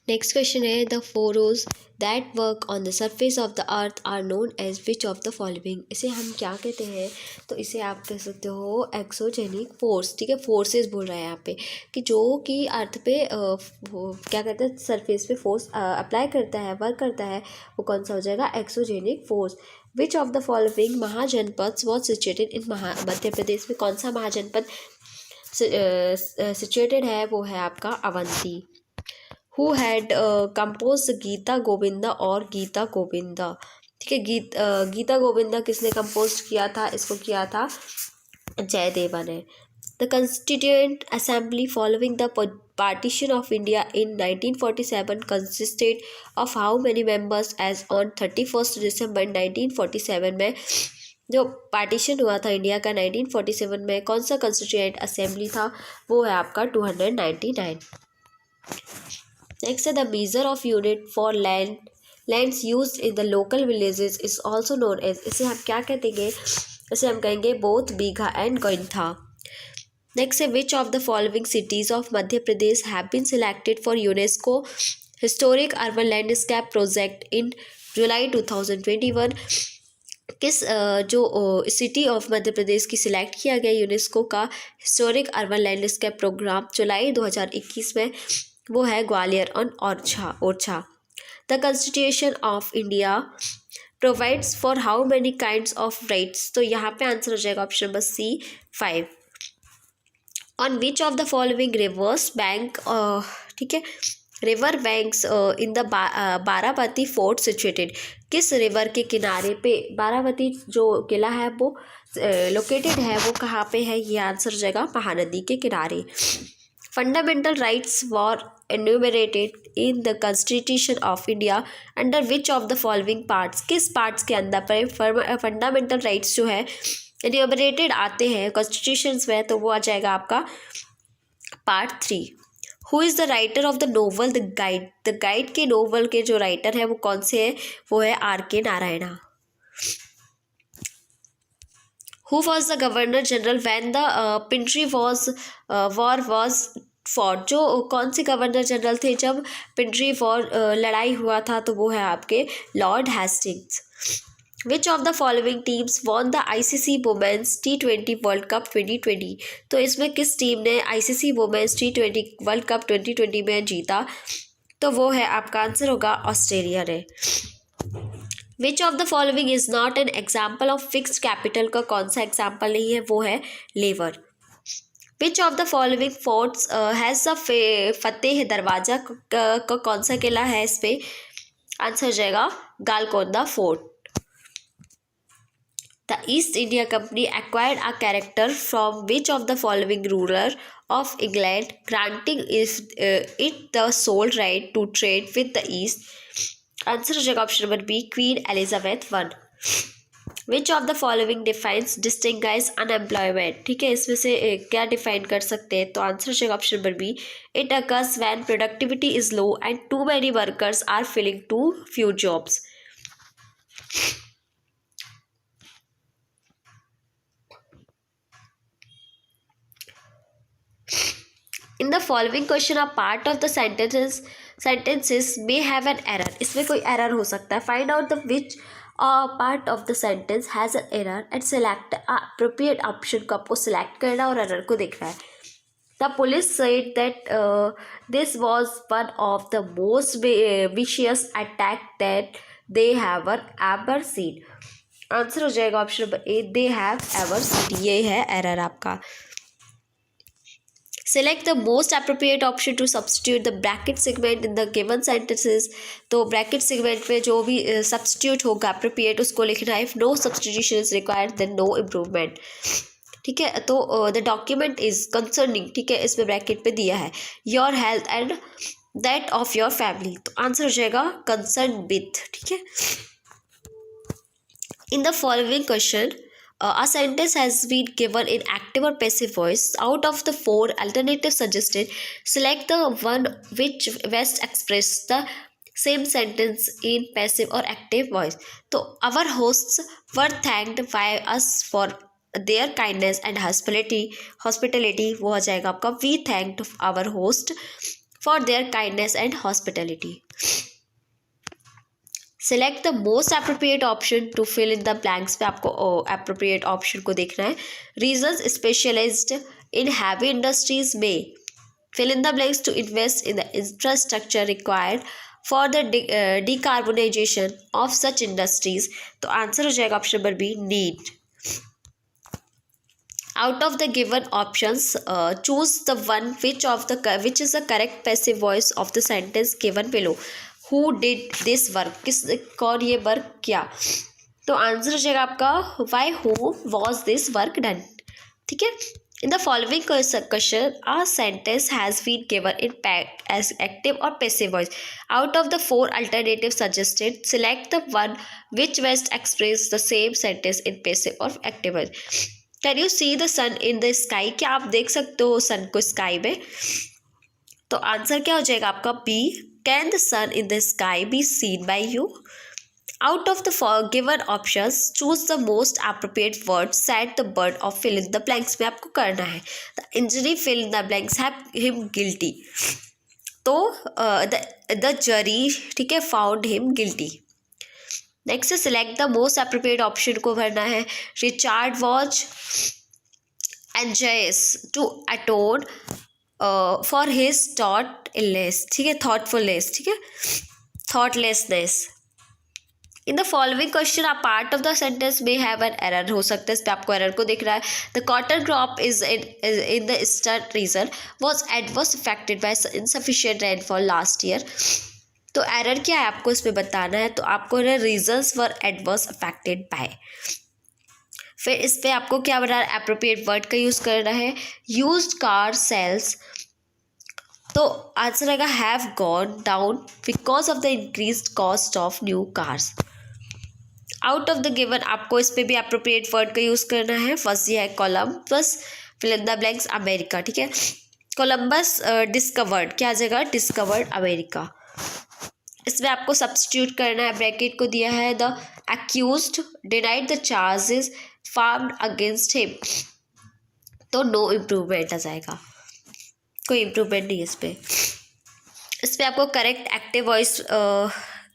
नेक्स्ट क्वेश्चन है, the forces that work on the surface of the earth are known as which of the following? इसे हम क्या कहते हैं? तो इसे आप कह सकते हो एक्सोजेनिक फोर्स। ठीक है, फोर्सेस बोल रहा है यहाँ पे कि जो कि अर्थ पे क्या कहते हैं सरफेस पे फोर्स अप्लाई करता है, वर्क करता है, वो कौन सा हो जाएगा? Exogenic force. Which of the following Mahajanapada was situated in Madhya Pradesh में? कौन सा महाजनपद सिचुएटेड है वो है आपका Avanti. Who had compose Gita Govinda और गीता गोविंदा, ठीक है। गीता गोविंदा किसने कंपोज किया था, इसको किया था जयदेवा ने। The constituent assembly following the partition of India in 1947 consisted of how many members as on 31st December 1947 में जो पार्टीशन हुआ था इंडिया का 1947 में, कौन सा कंस्टिट्यूएंट असेंबली था, वो है आपका 299। नेक्स्ट है the measure of unit for lands used in the local villages is also known as, इसे हम क्या कहेंगे, इसे हम कहेंगे both bigha and guntha. Next है which of the following cities of Madhya Pradesh have been selected for UNESCO historic urban landscape project in July 2021। किस जो सिटी ऑफ मध्य प्रदेश की सिलेक्ट किया गया यूनेस्को का historic urban landscape programme July 2021 में, वो है ग्वालियर और Orchha. The constitution of India provides for how many kinds of rights, तो यहाँ पे आंसर हो जाएगा option number C 5। On which of the following rivers bank, ठीक है, river banks in the Barabati fort situated, किस रिवर के किनारे पे बारावती जो किला है वो लोकेटेड है, वो कहाँ पे है, ये आंसर हो जाएगा महानदी के किनारे। Fundamental rights were enumerated in the constitution of India under which of the following parts, किस पार्ट्स के अंदर पर फंडामेंटल राइट्स जो है एन्यूमरेटेड आते हैं कॉन्स्टिट्यूशंस में, तो वो आ जाएगा आपका part 3। Who is the writer of the novel the guide, the guide के नोवेल के जो राइटर है वो कौन से है, वो है R.K. Narayan. Who was the governor general when the Pindari war was fought, जो कौन से गवर्नर जनरल थे जब पिंट्री वॉर लड़ाई हुआ था, तो वो है आपके Lord Hastings. Which of the following teams won the ICC women's T20 world cup 2020, तो इसमें किस टीम ने ICC women's T20 world cup 2020 में जीता, तो वो है आपका आंसर होगा ऑस्ट्रेलिया ने। Which of the following is not an example of fixed capital, का कौन सा एग्जाम्पल नहीं है, वो है लेवर। Which of the following forts has the Fateh Darwaza का कौन सा किला है, इस पे आंसर हो जाएगा गालकोंडा fort. The East India Company acquired a character from which of the following ruler of England, granting it the sole right to trade with the East? Answer हो जाएगा option number B Queen Elizabeth 1। Which of the following defines distinguish unemployment, ठीक है, इसमें से क्या define कर सकते हैं, तो आंसर हो जाएगा option number B it occurs when productivity is low and too many workers are filling too few jobs। In the following question a part of the sentences may have an error, इसमें कोई error हो सकता है। Find out the which part of the sentence has an error and select appropriate option को आपको select करना और error को देखना है। The police said that this was one of the most vicious attack that they have ever seen। Answer हो जाएगा option number A they have ever seen, ये है error आपका। Select the most appropriate option to substitute the bracket segment in the given sentences, तो bracket segment में जो भी substitute होगा appropriate उसको लिखना है। If no substitution is required then no improvement, ठीक है। तो the document is concerning, ठीक है, इसमें bracket पे दिया है your health and that of your family, तो आंसर हो जाएगा concern with, ठीक है। In the following question a sentence has been given in active or passive voice. Out of the 4 alternatives suggested, select the one which best express the same sentence in passive or active voice. तो our hosts were thanked by us for their kindness and hospitality वो हो जाएगा आपका we thanked our host for their kindness and hospitality। Select the most appropriate option to fill in the blanks पे आपको appropriate option को देखना है। Regions specialised in heavy industries में fill in the blanks to invest in the infrastructure required for the decarbonisation of such industries, तो answer हो जाएगा option number B need. Out of the given options, choose the one which is the correct passive voice of the sentence given below. Who did this work? कौन ये work किया? तो answer हो जाएगा आपका why whom was this work done. ठीक है. In the following question, a sentence has been given in as active or passive voice. Out of the 4 alternatives suggested, select the one which best expresses the same sentence in passive or active voice. Can you see the sun in the sky? क्या आप देख सकते हो सन को sky में? तो answer क्या हो जाएगा आपका B. Can the sun in the sky be seen by you? Out of the given options, choose the most appropriate word, set the bird or fill in the blanks में आपको करना है. The injury fill in the blanks have him guilty. तो the jury ठीक है found him guilty. Next select the most appropriate option को भरना है. Richard was anxious to atone for his thoughtlessness. ठीक है thoughtfulness. ठीक है thoughtlessness. In the following question, a part of the sentence may have an error. हो सकता है इस पे आपको error को दिख रहा है. The cotton crop is in the eastern region was adversely affected by insufficient rainfall last year. तो error क्या है आपको इस पे बताना है. तो आपको reasons were adverse affected by. फिर इस पे आपको क्या बना है appropriate word का यूज़ करना है. Used car sales. तो आंसर आएगा have gone down because of the increased cost of new cars. Out of the given आपको इस पे भी अप्रोप्रिएट वर्ड का यूज़ करना है. फर्स्ट ये है Columbus fill in the blanks America. ठीक है कोलम्बस डिस्कवर्ड क्या आ जाएगा डिस्कवर्ड अमेरिका. इसमें आपको सब्स्टिट्यूट करना है. ब्रैकेट को दिया है the accused denied the charges farmed against him. तो नो इम्प्रूवमेंट आ जाएगा. कोई इम्प्रूवमेंट नहीं है इस पे आपको करेक्ट एक्टिव वॉइस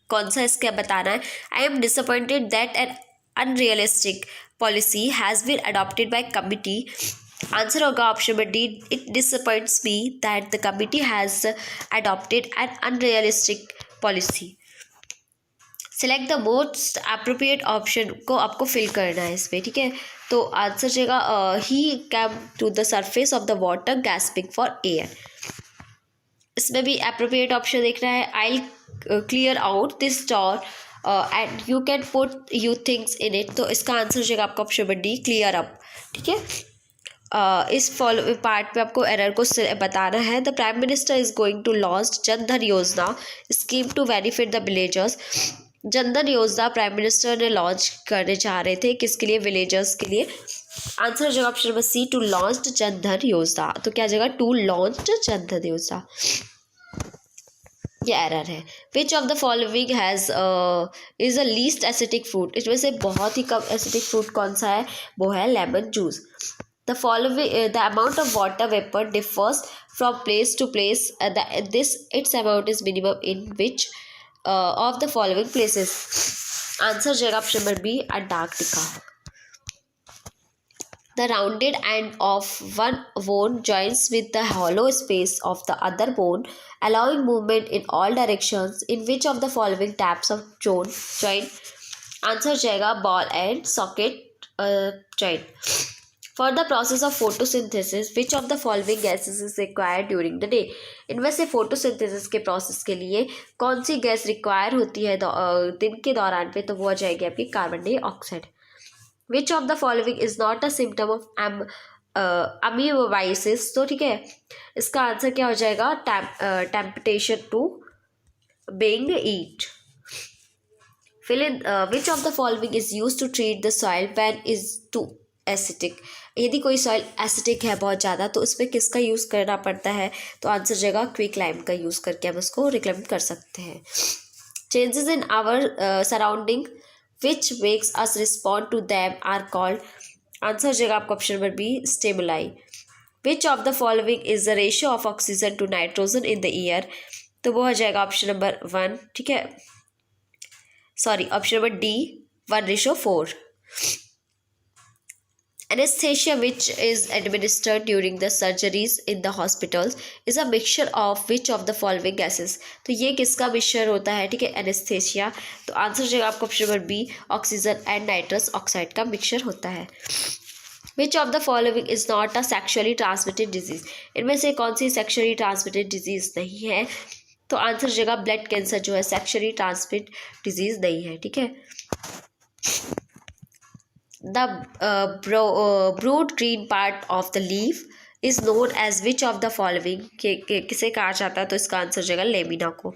कौन सा इसका बताना है. I am disappointed that an unrealistic policy has been adopted by committee. Answer होगा option number D. It disappoints me that the committee has adopted an unrealistic policy. Select the most appropriate option को आपको fill करना है इसमें. ठीक है तो answer जाएगा he came to the surface of the water gasping for air. इसमें भी अप्रोप्रिएट ऑप्शन देखना है. I clear out this door and you can put you things in it. तो इसका आंसर हो जाएगा आपका option number D clear up. ठीक है इस फॉलो पार्ट पे आपको एरर को बताना है. The prime minister is going to launch Jan Dhan Yojana scheme to benefit the villagers. Jan Dhan योजना प्राइम मिनिस्टर ने लॉन्च करने चाह रहे थे किसके लिए विलेजर्स के लिए. आंसर हो जाएगा option number C to launch Jan Dhan योजना. तो क्या जाएगा टू लॉन्च जन धन योजना. ये एरर है. Which of the following has is a least acidic fruit. इसमें से बहुत ही कम एसिडिक फ्रूट कौन सा है वो है lemon juice. The following the amount of water vapour differs from place to place. This its amount is minimum in which of the following places. Answer जाएगा option number B Antarctica. The rounded end of one bone joins with the hollow space of the other bone, allowing movement in all directions. In which of the following types of joint? Answer जाएगा ball and socket joint. For the process of photosynthesis, which of the following gases is required during the day? इनमें से photosynthesis के process के लिए कौन सी gas require होती है दिन के दौरान पे. तो वो आ जाएगी आपकी carbon dioxide. Which of the following is not a symptom of amoebiasis? तो ठीक है इसका आंसर क्या हो जाएगा temptation to being eat. Fill in which of the following is used to treat the soil when is too acidic. यदि कोई soil acidic है बहुत ज़्यादा तो उसमें किसका यूज़ करना पड़ता है. तो आंसर जाएगा क्विक लाइम का यूज़ करके हम उसको रिकमेंड कर सकते हैं. Changes in our surrounding which makes us respond to them are called. Answer हो जाएगा आपका option number B stimuli. which of the following is the ratio of oxygen to nitrogen in the air? तो वो हो जाएगा option number 1. ठीक है sorry option number D 1:4. Anesthesia which is administered during the surgeries in the hospitals is a mixture of which of the following gases. तो ये किसका mixture होता है. ठीक है एनेस्थेशिया. तो आंसर हो जाएगा आपका option number B oxygen and nitrous oxide का मिक्सचर होता है. Which of the following is not a sexually transmitted disease, इनमें से कौन सी सेक्शुअली ट्रांसमिटेड डिजीज नहीं है? तो आंसर हो जाएगा ब्लड कैंसर जो है सेक्शुअली ट्रांसमिट डिजीज नहीं है, ठीक है। The broad green part of the leaf is known as which of the following, किसे कहा जाता है? तो इसका आंसर हो जाएगा लेमिना को।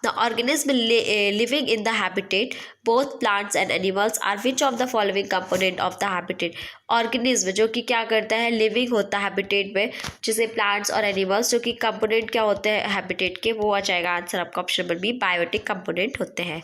The organism living in the habitat both plants and animals are which of the following component of the habitat, organism जो कि क्या करता है, लिविंग होता है हैबिटेट में, जैसे प्लांट्स और एनिमल्स, जो कि कंपोनेंट क्या होते हैं हैबिटेट के, वो आ जाएगा आंसर आपका option number B, biotic component होते हैं।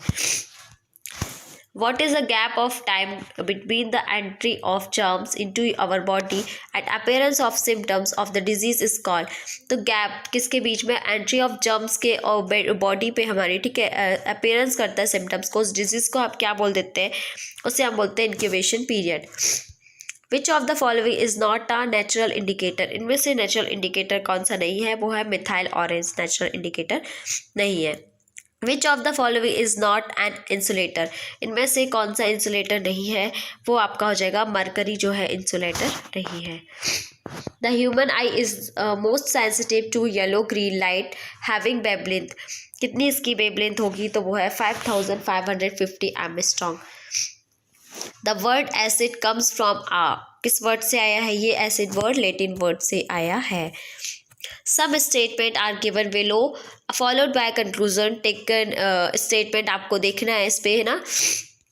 What is the gap of time between the entry of germs into our body and appearance of symptoms of the disease is called? तो गैप किसके बीच में? एंट्री ऑफ जर्म्स के और body पे हमारी, ठीक है, अपेयरेंस करता है सिम्टम्स को, उस डिजीज को आप क्या बोल देते हैं? उसे हम बोलते हैं incubation period. Which of the following is not a natural indicator, इनमें से नेचुरल इंडिकेटर कौन सा नहीं है? वो है मिथाइल ऑरेंज, नेचुरल इंडिकेटर नहीं है। Which of the following is not an insulator, इनमें से कौन सा इंसुलेटर नहीं है? वो आपका हो जाएगा मरकरी जो है इंसुलेटर नहीं है। The human eye is most sensitive to yellow green light having wavelength, कितनी इसकी वेवलेंथ होगी? तो वो है 5550 angstrom. The word acid comes from आ, किस वर्ड से आया है ये एसिड वर्ड? लैटिन वर्ड से आया है। Some statement are given below followed by conclusion taken, statement आपको देखना है इस पे, है ना,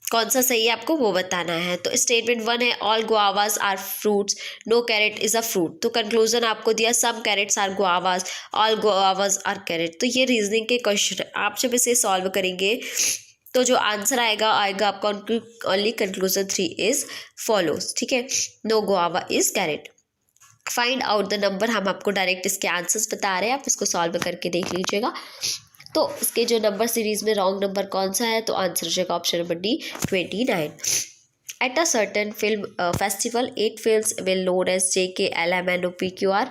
कौन सा सही है आपको वो बताना है। तो स्टेटमेंट 1 है all guavas are fruits, no carrot is a fruit. तो कंक्लूजन आपको दिया some carrots are guavas, all guavas are carrot. तो ये रीजनिंग के क्वेश्चन आप जब इसे सॉल्व करेंगे तो जो आंसर आएगा आपका ओनली कंक्लूजन 3 इज फॉलोज, ठीक है, no guava is carrot. Find out the number, हम आपको डायरेक्ट इसके आंसर्स बता रहे हैं, आप इसको सॉल्व करके देख लीजिएगा। तो इसके जो नंबर सीरीज में रॉन्ग नंबर कौन सा है? तो आंसर हो जाएगा option number D 29। At a certain film festival 8 films will known as JKLMNOPQR,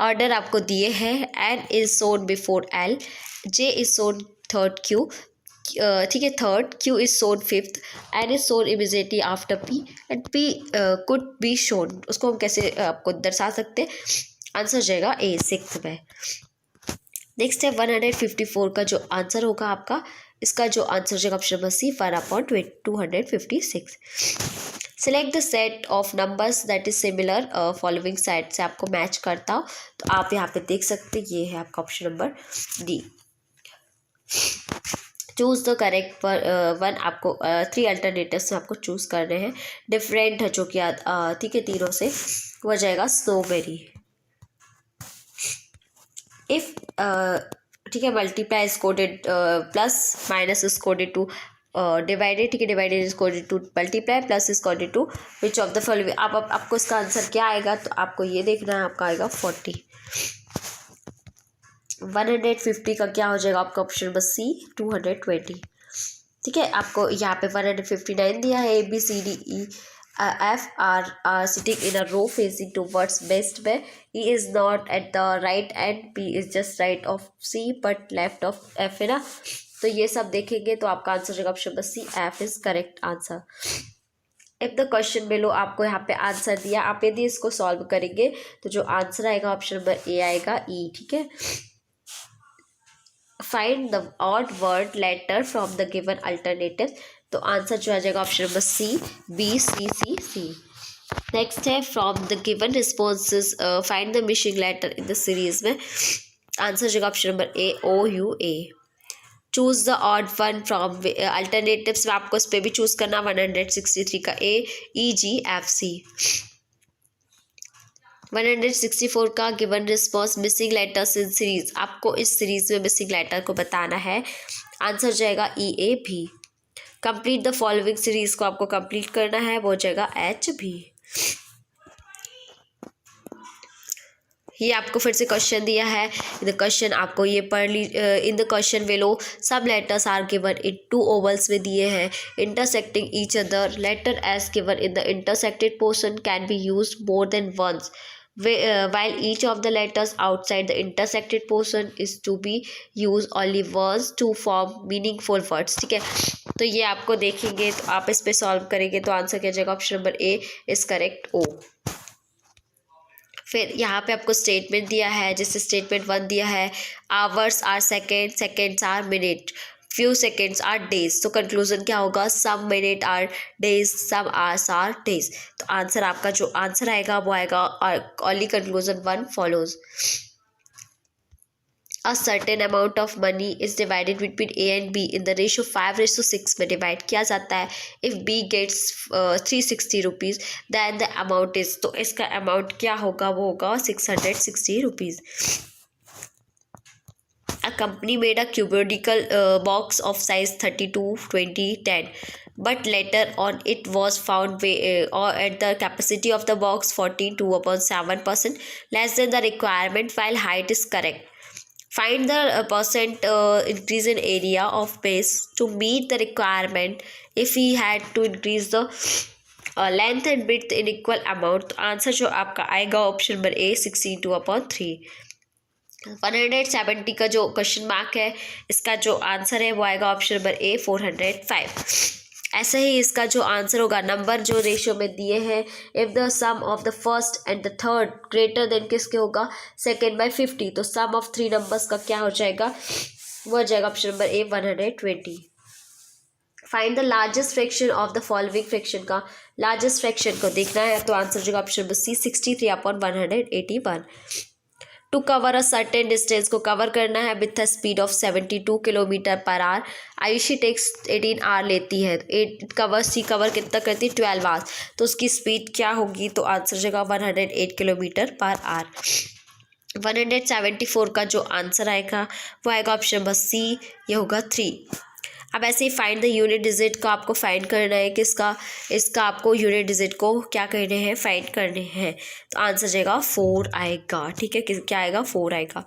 order आपको दिए हैं, N is shown before L, J is shown third Q, ठीक है, third, Q is shown fifth, N is shown immediately after P and P could be shown. उसको हम कैसे आपको दर्शा सकते हैं? आंसर हो जाएगा ए 6th में। नेक्स्ट है 154 का जो आंसर होगा आपका, इसका जो आंसर हो जाएगा option number C 1/256। Select the set of numbers that is similar following set से आपको मैच करता हो, तो आप यहाँ पे देख सकते हैं, ये है आपका option number D. Choose the correct one, आपको 3 अल्टरनेटिव्स में आपको चूज़ करने हैं, डिफरेंट है जो कि ठीक है तीनों से, वो हो जाएगा स्ट्रॉबेरी। इफ ठीक है multiply is coded plus, minus is coded to divided, ठीक है, divided is coded to multiply, plus is coded to which of the following. आपको इसका आंसर क्या आएगा? तो आपको ये देखना है, आपका आएगा 40। 150 का क्या हो जाएगा आपका ऑप्शन नंबर सी 220, ठीक है। आपको यहाँ पे 159 दिया है, ABCDEF are sitting in a row facing towards west में, E is not at the right and P is just right of C but left of F, है ना। तो ये सब देखेंगे तो आपका आंसर होगा option number C, F is correct answer. If the question below, आपको यहाँ पे आंसर दिया, आप यदि इसको सॉल्व करेंगे तो जो आंसर आएगा ऑप्शन नंबर ए आएगा E, ठीक है। Find the odd word letter from the given alternative, तो आंसर जो आ जाएगा option number C BCCC। Next है from the given responses find the missing letter in the series में, आंसर जाएगा option number A OUA। Choose the odd one from alternatives में, आपको इस पर भी चूज करना, 163 का AEGFC। 164 का given response missing letters in series, आपको इस सीरीज में मिसिंग लेटर को बताना है, आंसर जाएगा EAB। Complete the following series को आपको कंप्लीट करना है, वो जाएगा HB। ये आपको फिर से क्वेश्चन दिया है, द क्वेश्चन आपको ये पढ़ ली। इन द क्वेश्चन बिलो सब letters are given in 2 ovals में दिए हैं intersecting each other, letters given in the intersected portion can be used more than once. while each of the letters outside the intersected portion is to be used only once to form meaningful words। ठीक है, तो ये आपको देखेंगे तो आप इस पे सॉल्व करेंगे तो आंसर क्या जाएगा, option number A is correct, O. फिर यहाँ पे आपको स्टेटमेंट दिया है, जैसे स्टेटमेंट 1 दिया है hours are second, seconds are minute, few seconds are days. तो कंक्लूजन क्या होगा, some minute are days, some hours are days. तो आंसर आपका जो आंसर आएगा वो आएगा only conclusion 1 follows. A certain amount of money is divided between A and B in the ratio 5:6 में डिवाइड किया जाता है। If B gets 360 rupees then the amount is, तो इसका अमाउंट क्या होगा, वो होगा 660 rupees. A company made a cubical box of size 32, 20, 10, but later on it was found or at the capacity of the box 42.7% less than the requirement while height is correct. Find the percent increase in area of base to meet the requirement if he had to increase the length and width in equal amount। तो answer जो आपका आएगा option number ए 62/3। 170 का जो question mark है, इसका जो answer है वो आएगा ऑप्शन नंबर ए 405। ऐसे ही इसका जो आंसर होगा, नंबर जो रेशियो में दिए हैं, if the sum of the first and the third greater than किसके होगा, सेकेंड बाय 50। तो सम ऑफ 3 नंबर्स का क्या हो जाएगा, वो हो जाएगा option number A 120। Find the largest fraction of the following fraction का लार्जेस्ट फ्रैक्शन को देखना है, तो आंसर जो option number C 63/181। To cover a certain distance को कवर करना है with a speed of 72 kilometre per hour. Ayushi takes 18 hour लेती है, सी कवर कितना करती है, 12 आवर्स। तो उसकी स्पीड क्या होगी, तो आंसर जगह 108 किलोमीटर पर आवर। 174 का जो आंसर आएगा वो आएगा ऑप्शन नंबर सी, ये होगा 3। अब ऐसे ही फाइंड द यूनिट डिजिट को आपको फाइंड करना है, किसका, इसका आपको यूनिट डिजिट को क्या करने हैं, फाइंड करने हैं। तो आंसर जाएगा 4 आएगा। ठीक है, क्या आएगा, 4 आएगा।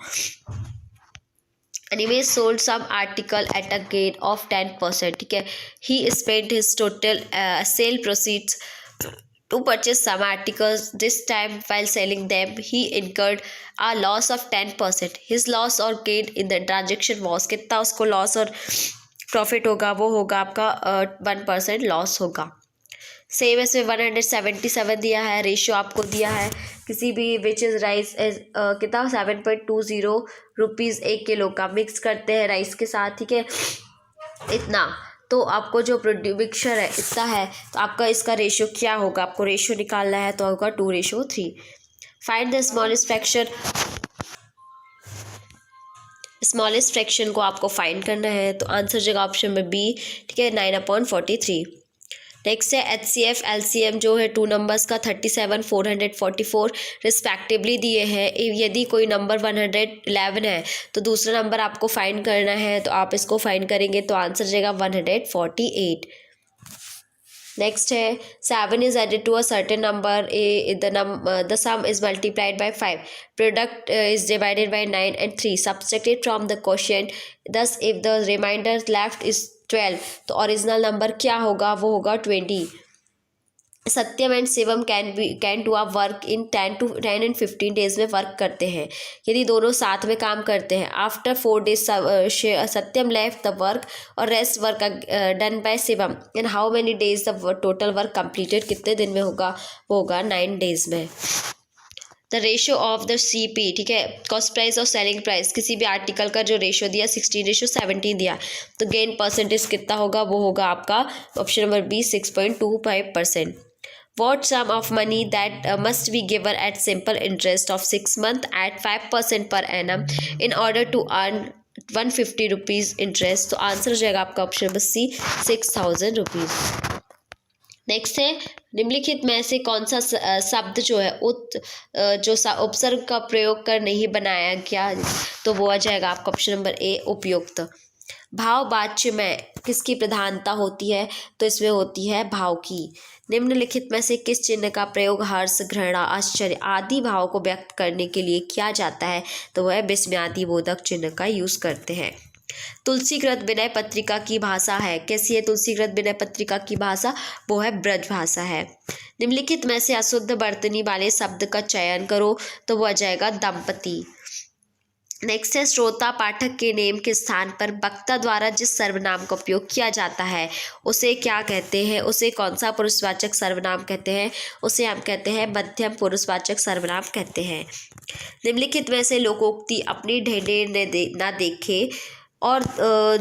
Anyway sold some article at a gain of 10%। ठीक है, he spend his total sale proceeds to purchase some articles. This time while selling them he incurred a loss of 10%. His loss or gain in the transaction was, कितना उसको loss और profit होगा, वो होगा आपका 1% loss होगा। Same ऐसे 177 दिया है, रेशियो आपको दिया है किसी भी विच इज़ राइस कितना 7.20 रुपीज़ 1 किलो का, मिक्स करते हैं राइस के साथ। ठीक है, इतना तो आपको जो मिक्सचर है इतना है, तो आपका इसका रेशियो क्या होगा, आपको रेशियो निकालना है, तो होगा 2:3। फाइंड द स्मॉलेस्ट फ्रैक्शन को आपको फाइंड करना है, तो आंसर जगह ऑप्शन में बी। ठीक है, 9/43। नेक्स्ट है HCF LCM जो है 2 नंबर्स का 37, 444 रिस्पेक्टिवली दिए हैं। यदि कोई नंबर 111 है तो दूसरा नंबर आपको फाइंड करना है, तो आप इसको फाइंड करेंगे तो आंसर जाएगा 148। नेक्स्ट है 7 is added to a certain number, the sum is multiplied by 5, product is divided by 9 and 3, subtracted from the quotient, thus if the remainder left is 12, तो ओरिजिनल नंबर क्या होगा, वो होगा 20। Satyam and Shivam can do a work in 10 and 15 days में work करते हैं, यदि दोनों साथ में काम करते हैं। After 4 days Satyam left the work और rest work done by Shivam, and how many days the total work completed, कितने दिन में होगा, वो होगा 9 days में। The ratio of the CP, ठीक है, कॉस्ट प्राइस और सेलिंग प्राइस, किसी भी आर्टिकल का जो रेशियो दिया 16:17 दिया, तो गेन परसेंटेज कितना होगा, वो होगा आपका option number B 6.25%। What sum of money that must be given at simple interest of 6 months at 5% per annum in order to earn 150 rupees interest, तो आंसर हो जाएगा आपका option number C 6000 rupees. Next है निम्नलिखित में से कौन सा शब्द जो है उपसर्ग का प्रयोग कर नहीं बनाया गया, तो वो आ जाएगा आपका ऑप्शन नंबर ए उपयुक्त। भाववाच्य में किसकी प्रधानता होती है, तो इसमें होती है भाव की। निम्नलिखित में से किस चिन्ह का प्रयोग हर्ष, घृणा, आश्चर्य आदि भाव को व्यक्त करने के लिए किया जाता है, तो वह विस्मयादिबोधक चिन्ह का यूज़ करते हैं। तुलसीकृत विनय पत्रिका की भाषा है, कैसी है तुलसीकृत विनय पत्रिका की भाषा, वो है ब्रज भाषा है। निम्नलिखित में से अशुद्ध वर्तनी वाले शब्द का चयन करो, तो वो आ जाएगा दंपति। नेक्स्ट है श्रोता पाठक के नेम के स्थान पर वक्ता द्वारा जिस सर्वनाम का उपयोग किया जाता है उसे क्या कहते हैं, उसे कौन सा पुरुषवाचक सर्वनाम कहते हैं, उसे हम कहते हैं मध्यम पुरुषवाचक सर्वनाम कहते हैं। निम्नलिखित में से लोकोक्ति अपनी ढेंढेर ना देखे और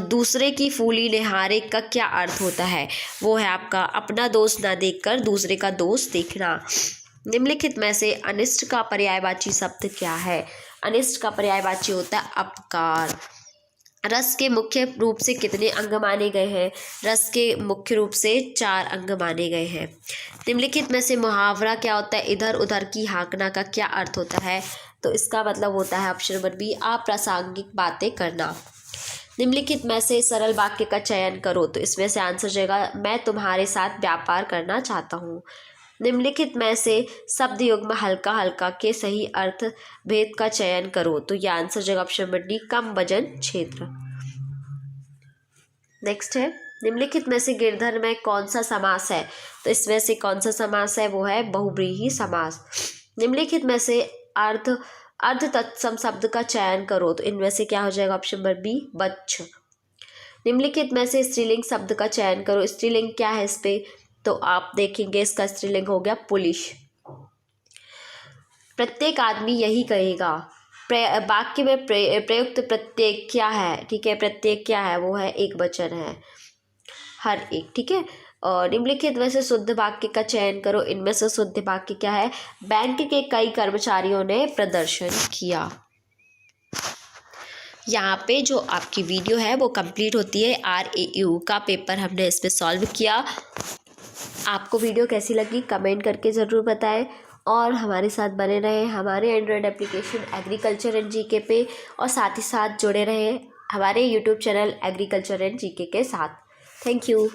दूसरे की फूली निहारे का क्या अर्थ होता है, वो है आपका अपना दोष ना देखकर दूसरे का दोष देखना। निम्नलिखित में से अनिष्ट का पर्यायवाची शब्द क्या है, अनिष्ट का पर्यायवाची होता है अपकार। रस के मुख्य रूप से कितने अंग माने गए हैं, रस के मुख्य रूप से 4 अंग माने गए हैं। निम्नलिखित में से मुहावरा क्या होता है, इधर उधर की हाँकना का क्या अर्थ होता है, तो इसका मतलब होता है ऑप्शन नंबर बी अप्रासंगिक बातें करना। निम्नलिखित में से सरल वाक्य का चयन करो, तो इसमें से आंसर जाएगा मैं तुम्हारे साथ व्यापार करना चाहता हूँ। निम्नलिखित में से शब्द युग्म हल्का हल्का के सही अर्थ भेद का चयन करो, तो यह आंसर जाएगा ऑप्शन नंबर डी कम वजन क्षेत्र। नेक्स्ट है निम्नलिखित में से गिरधर में कौन सा समास है, तो इसमें से कौन सा समास है, वो है बहुव्रीहि समास। निम्नलिखित में से अर्ध तत्सम शब्द का चयन करो, तो इनमें से क्या हो जाएगा ऑप्शन नंबर बी बच्छ। निम्नलिखित में से स्त्रीलिंग शब्द का चयन करो, स्त्रीलिंग क्या है इस पे, तो आप देखेंगे इसका स्त्रीलिंग हो गया पुलिस। प्रत्येक आदमी यही कहेगा, वाक्य में प्रयुक्त प्रत्यय क्या है, ठीक है, प्रत्यय क्या है, वो है एक वचन है, हर एक, ठीक है। और निम्नलिखित में से शुद्ध वाक्य का चयन करो, इनमें से शुद्ध वाक्य क्या है, बैंक के कई कर्मचारियों ने प्रदर्शन किया। यहाँ पे जो आपकी वीडियो है वो कंप्लीट होती है। RAU का पेपर हमने इस पे सॉल्व किया। आपको वीडियो कैसी लगी कमेंट करके ज़रूर बताएं और हमारे साथ बने रहें हमारे Android application agriculture and GK पे, और साथ ही साथ जुड़े रहें हमारे YouTube channel agriculture and GK के साथ। Thank you.